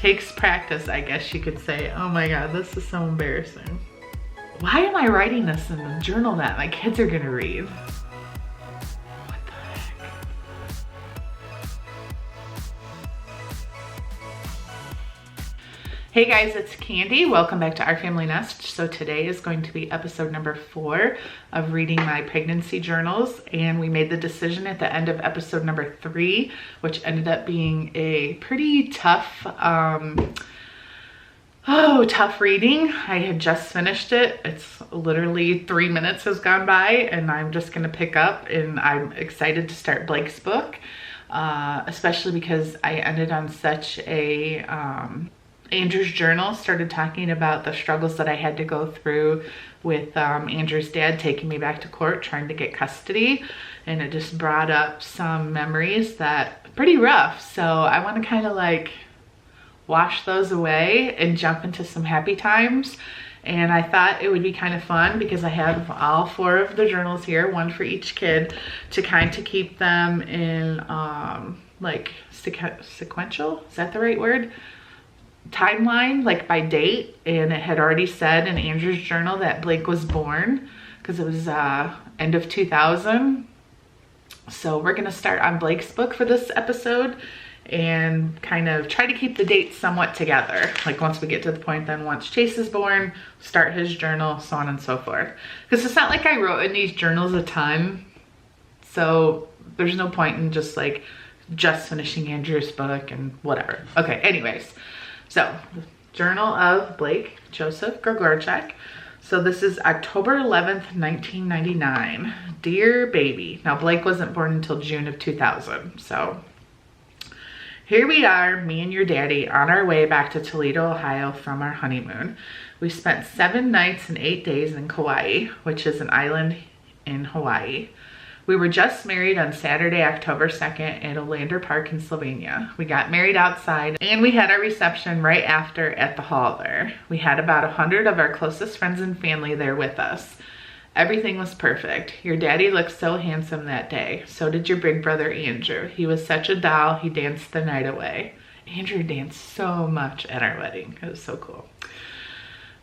Takes practice, I guess you could say. Oh my God, this is so embarrassing. Why am I writing this in the journal that my kids are gonna read? What the heck? Hey guys, it's Candy. Welcome back to Our Family Nest. So today is going to be episode number 4 of reading my pregnancy journals. And we made the decision at the end of episode number 3, which ended up being a pretty tough, tough reading. I had just finished it. It's literally 3 minutes has gone by and I'm just gonna pick up, and I'm excited to start Blake's book, especially because I ended on such a, Andrew's journal started talking about the struggles that I had to go through with Andrew's dad taking me back to court trying to get custody, and it just brought up some memories that are pretty rough. So I want to kind of like wash those away and jump into some happy times. And I thought it would be kind of fun because I have all 4 of the journals here, one for each kid, to kind of keep them in like sequential, is that the right word? Timeline, like by date. And it had already said in Andrew's journal that Blake was born because it was end of 2000. So we're gonna start on Blake's book for this episode and kind of try to keep the dates somewhat together. Like once we get to the point, then once Chase is born, start his journal, so on and so forth. Because it's not like I wrote in these journals a ton, so there's no point in just finishing Andrew's book and whatever. Okay, anyways. So, Journal of Blake Joseph Grigorchak. So this is October 11th, 1999. Dear baby. Now Blake wasn't born until June of 2000. So here we are, me and your daddy, on our way back to Toledo, Ohio from our honeymoon. We spent 7 nights and 8 days in Kauai, which is an island in Hawaii. We were just married on Saturday, October 2nd at Olander Park in Slovenia. We got married outside and we had our reception right after at the hall there. We had about 100 of our closest friends and family there with us. Everything was perfect. Your daddy looked so handsome that day. So did your big brother, Andrew. He was such a doll. He danced the night away. Andrew danced so much at our wedding. It was so cool.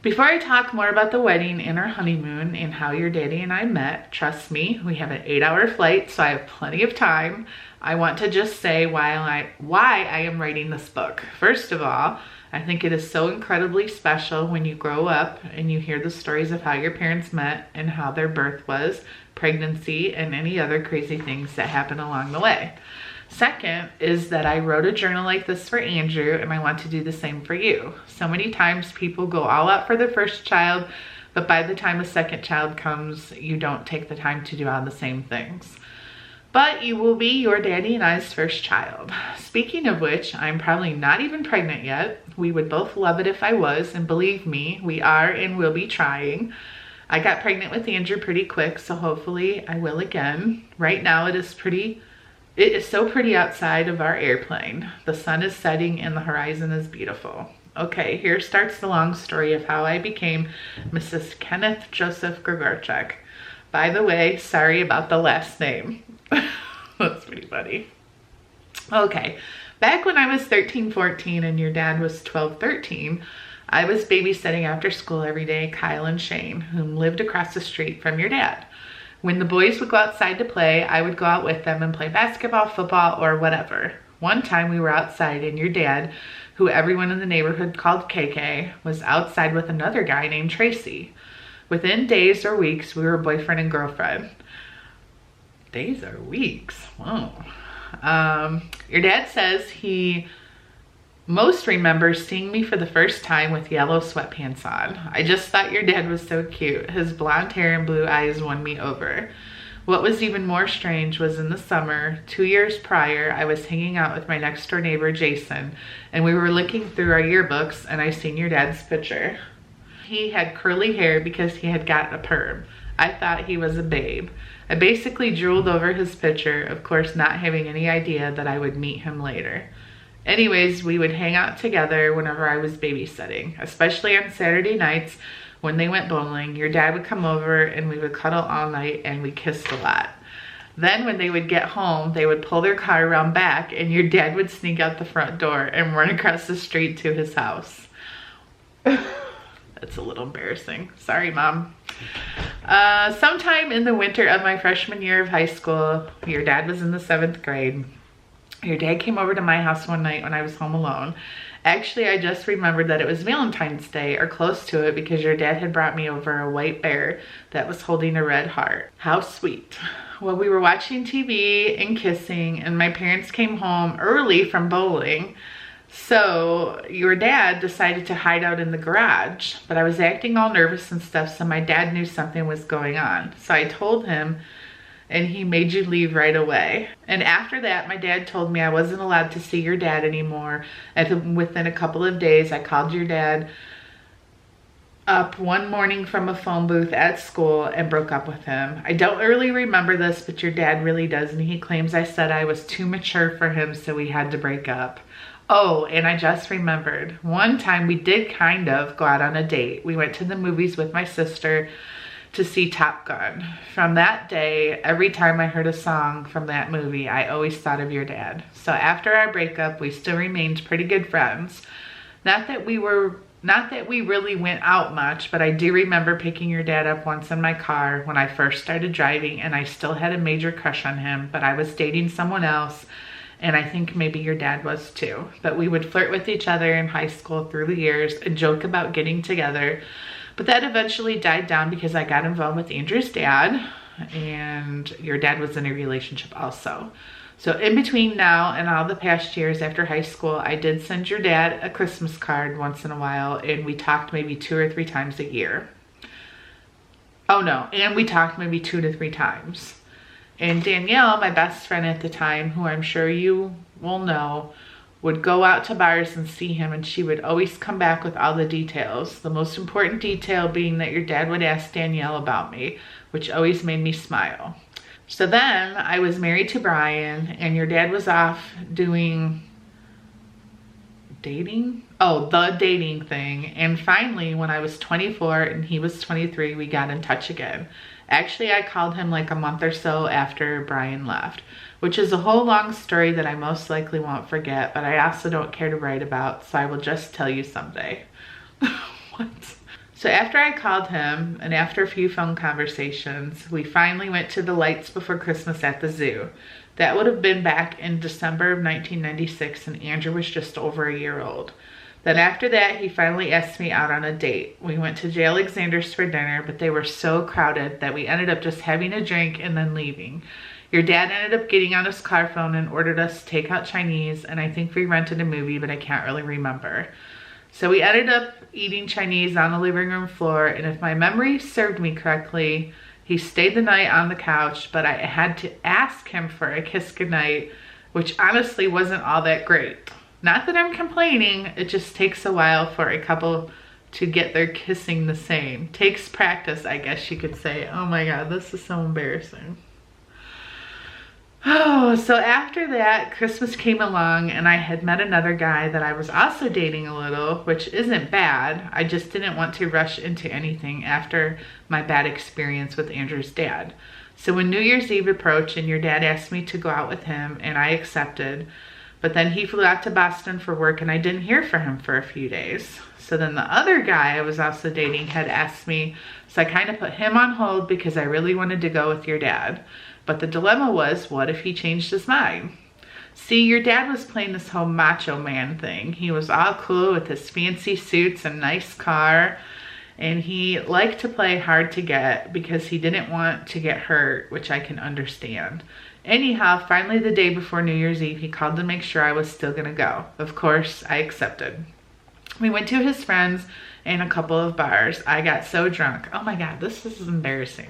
Before I talk more about the wedding and our honeymoon and how your daddy and I met, trust me, we have an 8-hour flight, so I have plenty of time. I want to just say why I am writing this book. First of all, I think it is so incredibly special when you grow up and you hear the stories of how your parents met and how their birth was, pregnancy, and any other crazy things that happen along the way. Second is that I wrote a journal like this for Andrew, and I want to do the same for you. So many times people go all out for the first child, but by the time a second child comes, you don't take the time to do all the same things. But you will be your daddy and I's first child. Speaking of which, I'm probably not even pregnant yet. We would both love it if I was, and believe me, we are and will be trying. I got pregnant with Andrew pretty quick, so hopefully I will again. Right now it is so pretty outside of our airplane. The sun is setting and the horizon is beautiful. Okay, here starts the long story of how I became Mrs. Kenneth Joseph Grigorchak. By the way, sorry about the last name. That's pretty funny. Okay, back when I was 13, 14 and your dad was 12, 13, I was babysitting after school every day Kyle and Shane, whom lived across the street from your dad. When the boys would go outside to play, I would go out with them and play basketball, football, or whatever. One time we were outside and your dad, who everyone in the neighborhood called KK, was outside with another guy named Tracy. Within days or weeks, we were boyfriend and girlfriend. Days or weeks? Whoa. Your dad says he most remembers seeing me for the first time with yellow sweatpants on. I just thought your dad was so cute. His blonde hair and blue eyes won me over. What was even more strange was in the summer, 2 years prior, I was hanging out with my next door neighbor, Jason, and we were looking through our yearbooks and I seen your dad's picture. He had curly hair because he had gotten a perm. I thought he was a babe. I basically drooled over his picture, of course not having any idea that I would meet him later. Anyways, we would hang out together whenever I was babysitting, especially on Saturday nights when they went bowling. Your dad would come over and we would cuddle all night and we kissed a lot. Then when they would get home, they would pull their car around back and your dad would sneak out the front door and run across the street to his house. That's a little embarrassing. Sorry, Mom. Sometime in the winter of my freshman year of high school, your dad was in the 7th grade. Your dad came over to my house one night when I was home alone. Actually, I just remembered that it was Valentine's Day or close to it because your dad had brought me over a white bear that was holding a red heart. How sweet. Well, we were watching TV and kissing, and my parents came home early from bowling. So your dad decided to hide out in the garage, but I was acting all nervous and stuff, so my dad knew something was going on. So I told him, and he made you leave right away. And after that, my dad told me I wasn't allowed to see your dad anymore. And within a couple of days, I called your dad up one morning from a phone booth at school and broke up with him. I don't really remember this, but your dad really does, and he claims I said I was too mature for him, so we had to break up. Oh, and I just remembered. One time we did kind of go out on a date. We went to the movies with my sister to see Top Gun. From that day, every time I heard a song from that movie, I always thought of your dad. So after our breakup, we still remained pretty good friends. Not that we really went out much, but I do remember picking your dad up once in my car when I first started driving, and I still had a major crush on him, but I was dating someone else, and I think maybe your dad was too. But we would flirt with each other in high school through the years and joke about getting together. But that eventually died down because I got involved with Andrew's dad, and your dad was in a relationship also. So in between now and all the past years after high school, I did send your dad a Christmas card once in a while, and we talked maybe 2 or 3 times a year. Oh no, and we talked maybe 2 to 3 times. And Danielle, my best friend at the time, who I'm sure you will know, would go out to bars and see him, and she would always come back with all the details. The most important detail being that your dad would ask Danielle about me, which always made me smile. So then I was married to Brian, and your dad was off doing dating? Oh, the dating thing. And finally, when I was 24 and he was 23, we got in touch again. Actually, I called him like a month or so after Brian left, which is a whole long story that I most likely won't forget, but I also don't care to write about, so I will just tell you someday. What? So after I called him, and after a few phone conversations, we finally went to the lights before Christmas at the zoo. That would have been back in December of 1996, and Andrew was just over a year old. Then after that, he finally asked me out on a date. We went to J. Alexander's for dinner, but they were so crowded that we ended up just having a drink and then leaving. Your dad ended up getting on his car phone and ordered us takeout Chinese, and I think we rented a movie, but I can't really remember. So we ended up eating Chinese on the living room floor, and if my memory served me correctly, he stayed the night on the couch, but I had to ask him for a kiss goodnight, which honestly wasn't all that great. Not that I'm complaining, it just takes a while for a couple to get their kissing the same. Takes practice, I guess you could say. Oh my God, this is so embarrassing. Oh, so after that, Christmas came along, and I had met another guy that I was also dating a little, which isn't bad. I just didn't want to rush into anything after my bad experience with Andrew's dad. So when New Year's Eve approached and your dad asked me to go out with him, and I accepted, but then he flew out to Boston for work, and I didn't hear from him for a few days. So then the other guy I was also dating had asked me, so I kind of put him on hold because I really wanted to go with your dad. But the dilemma was, what if he changed his mind? See, your dad was playing this whole macho man thing. He was all cool with his fancy suits and nice car, and he liked to play hard to get because he didn't want to get hurt, which I can understand. Anyhow, finally the day before New Year's Eve, he called to make sure I was still gonna go. Of course, I accepted. We went to his friends and a couple of bars. I got so drunk. Oh my God, this is embarrassing.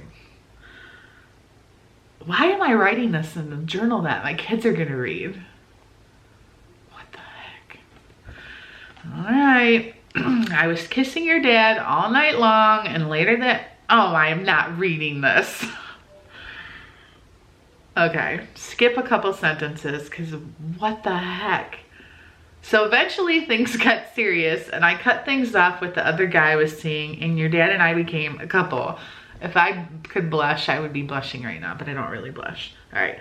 Why am I writing this in a journal that my kids are gonna read? What the heck? All right. I was kissing your dad all night long, and later that, oh, I am not reading this. Okay, skip a couple sentences, because what the heck? So eventually things got serious, and I cut things off with the other guy I was seeing, and your dad and I became a couple. If I could blush, I would be blushing right now, but I don't really blush. All right.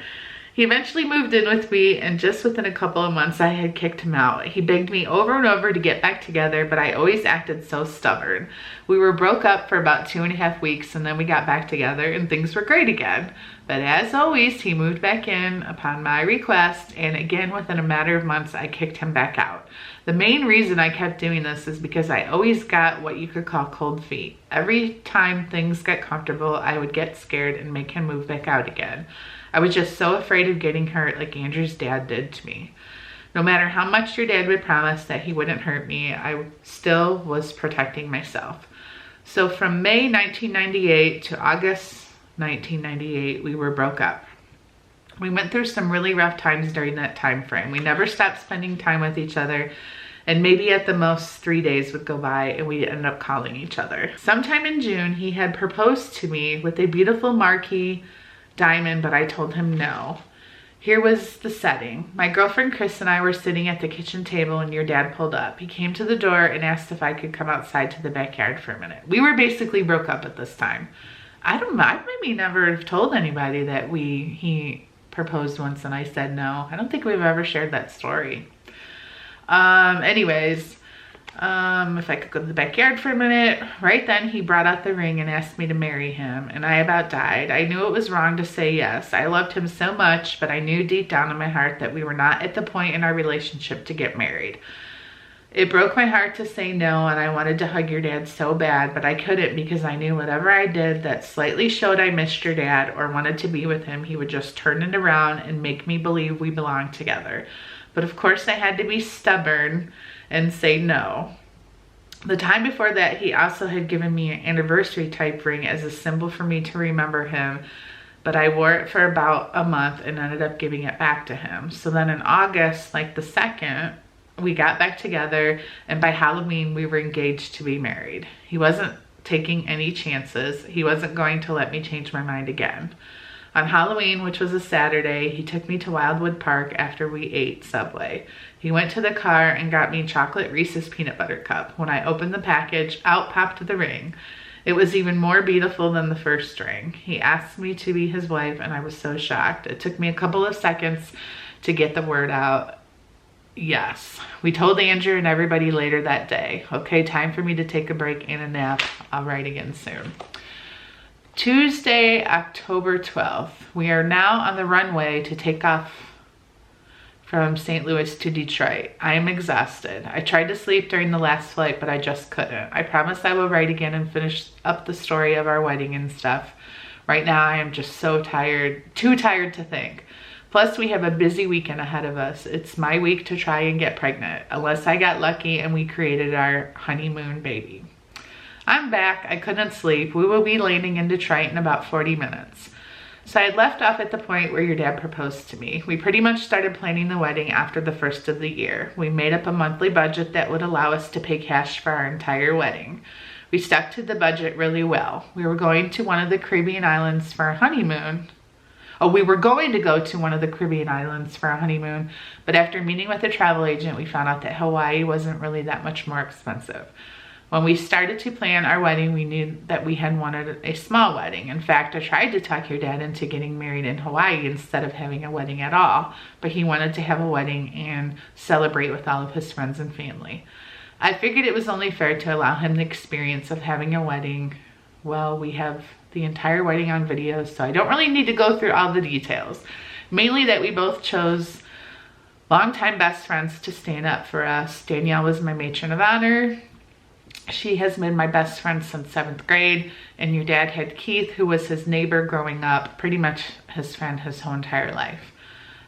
He eventually moved in with me, and just within a couple of months, I had kicked him out. He begged me over and over to get back together, but I always acted so stubborn. We were broke up for about 2.5 weeks, and then we got back together, and things were great again. But as always, he moved back in upon my request, and again, within a matter of months, I kicked him back out. The main reason I kept doing this is because I always got what you could call cold feet. Every time things got comfortable, I would get scared and make him move back out again. I was just so afraid of getting hurt like Andrew's dad did to me. No matter how much your dad would promise that he wouldn't hurt me, I still was protecting myself. So from May 1998 to August 1998, we were broke up. We went through some really rough times during that time frame. We never stopped spending time with each other, and maybe at the most 3 days would go by and we'd end up calling each other. Sometime in June, he had proposed to me with a beautiful marquee diamond, but I told him no. Here was the setting. My girlfriend Chris and I were sitting at the kitchen table and your dad pulled up. He came to the door and asked if I could come outside to the backyard for a minute. We were basically broke up at this time. I don't know, I maybe never have told anybody that he proposed once and I said no. I don't think we've ever shared that story. If I could go to the backyard for a minute. Right then he brought out the ring and asked me to marry him, and I about died. I knew it was wrong to say yes. I loved him so much, but I knew deep down in my heart that we were not at the point in our relationship to get married. It broke my heart to say no, and I wanted to hug your dad so bad, but I couldn't because I knew whatever I did that slightly showed I missed your dad or wanted to be with him, he would just turn it around and make me believe we belonged together. But of course I had to be stubborn and say no. The time before that, he also had given me an anniversary type ring as a symbol for me to remember him, but I wore it for about a month and ended up giving it back to him. So then in August, like the 2nd, we got back together, and by Halloween, we were engaged to be married. He wasn't taking any chances. He wasn't going to let me change my mind again. On Halloween, which was a Saturday, he took me to Wildwood Park after we ate Subway. He went to the car and got me chocolate Reese's peanut butter cup. When I opened the package, out popped the ring. It was even more beautiful than the first ring. He asked me to be his wife, and I was so shocked. It took me a couple of seconds to get the word out. Yes. We told Andrew and everybody later that day. Okay, time for me to take a break and a nap. I'll write again soon. Tuesday, October 12th. We are now on the runway to take off from St. Louis to Detroit. I am exhausted. I tried to sleep during the last flight, but I just couldn't. I promise I will write again and finish up the story of our wedding and stuff. Right now, I am just so tired, too tired to think. Plus, we have a busy weekend ahead of us. It's my week to try and get pregnant, unless I got lucky and we created our honeymoon baby. I'm back. I couldn't sleep. We will be landing in Detroit in about 40 minutes. So I had left off at the point where your dad proposed to me. We pretty much started planning the wedding after the first of the year. We made up a monthly budget that would allow us to pay cash for our entire wedding. We stuck to the budget really well. We were going to one of the Caribbean islands for our honeymoon. We were going to go to one of the Caribbean islands for our honeymoon, but after meeting with a travel agent, we found out that Hawaii wasn't really that much more expensive. When we started to plan our wedding, we knew that we had wanted a small wedding. In fact, I tried to talk your dad into getting married in Hawaii instead of having a wedding at all, but he wanted to have a wedding and celebrate with all of his friends and family. I figured it was only fair to allow him the experience of having a wedding. Well, we have the entire wedding on video, so I don't really need to go through all the details. Mainly that we both chose longtime best friends to stand up for us. Danielle was my matron of honor. She has been my best friend since 7th grade, and your dad had Keith, who was his neighbor growing up, pretty much his friend his whole entire life.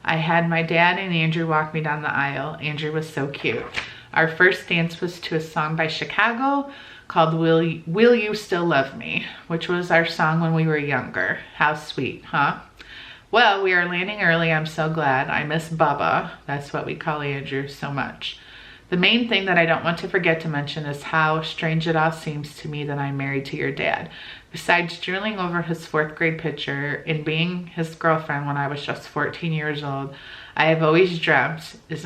I had my dad and Andrew walk me down the aisle. Andrew was so cute. Our first dance was to a song by Chicago called Will You Still Love Me, which was our song when we were younger. How sweet, huh? Well, we are landing early. I'm so glad. I miss Bubba. That's what we call Andrew so much. The main thing that I don't want to forget to mention is how strange it all seems to me that I'm married to your dad. Besides drooling over his 4th grade picture and being his girlfriend when I was just 14 years old, I have always dreamt, is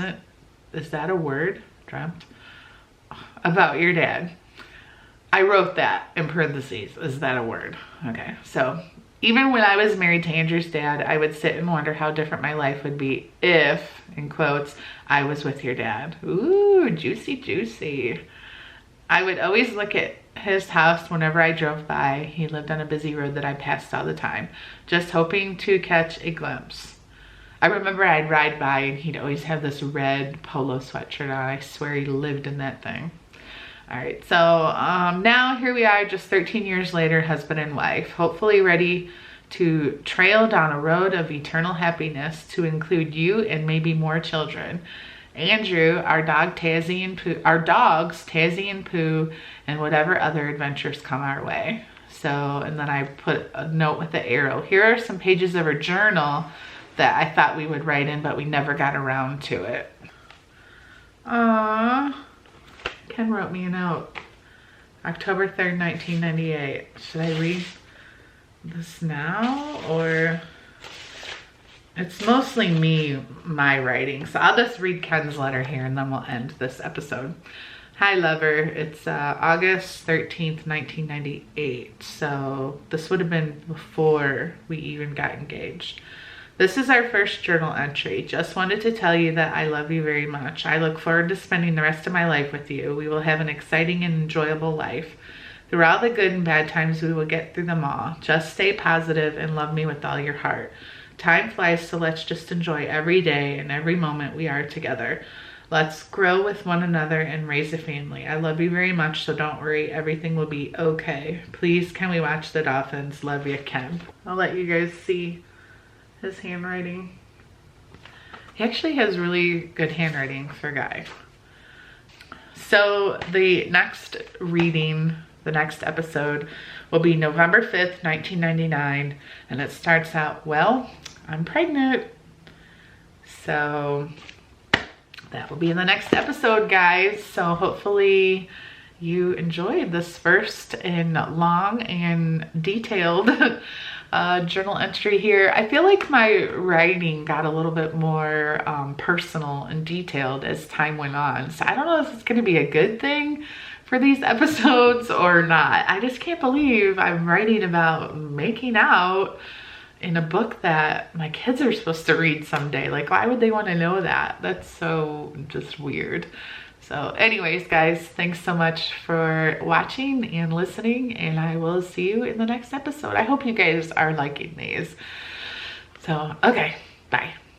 that a word? Dreamt? About your dad. I wrote that in parentheses. Is that a word? Okay, so Even when I was married to Andrew's dad, I would sit and wonder how different my life would be if, in quotes, I was with your dad. Ooh, juicy, juicy. I would always look at his house whenever I drove by. He lived on a busy road that I passed all the time, just hoping to catch a glimpse. I remember I'd ride by and he'd always have this red polo sweatshirt on. I swear he lived in that thing. All right, so now here we are, just 13 years later, husband and wife, hopefully ready to trail down a road of eternal happiness to include you and maybe more children. Andrew, our dogs Tazzy and Pooh, and whatever other adventures come our way. So, and then I put a note with the arrow. Here are some pages of her journal that I thought we would write in, but we never got around to it. Aww. Ken wrote me a note. October 3rd, 1998. Should I read this now, or? It's mostly my writing. So I'll just read Ken's letter here and then we'll end this episode. Hi, lover. It's August 13th, 1998. So this would have been before we even got engaged. This is our first journal entry. Just wanted to tell you that I love you very much. I look forward to spending the rest of my life with you. We will have an exciting and enjoyable life. Through all the good and bad times, we will get through them all. Just stay positive and love me with all your heart. Time flies, so let's just enjoy every day and every moment we are together. Let's grow with one another and raise a family. I love you very much, so don't worry. Everything will be okay. Please, can we watch the Dolphins? Love you, Ken. I'll let you guys see his handwriting. He actually has really good handwriting for a guy. So the next reading, the next episode, will be November 5th, 1999, and it starts out, well, I'm pregnant. So that will be in the next episode, guys. So hopefully you enjoyed this first and long and detailed journal entry here. I feel like my writing got a little bit more personal and detailed as time went on. So I don't know if it's going to be a good thing for these episodes or not. I just can't believe I'm writing about making out in a book that my kids are supposed to read someday. Like, why would they want to know that? That's so just weird. So anyways, guys, thanks so much for watching and listening, and I will see you in the next episode. I hope you guys are liking these. So, okay, bye.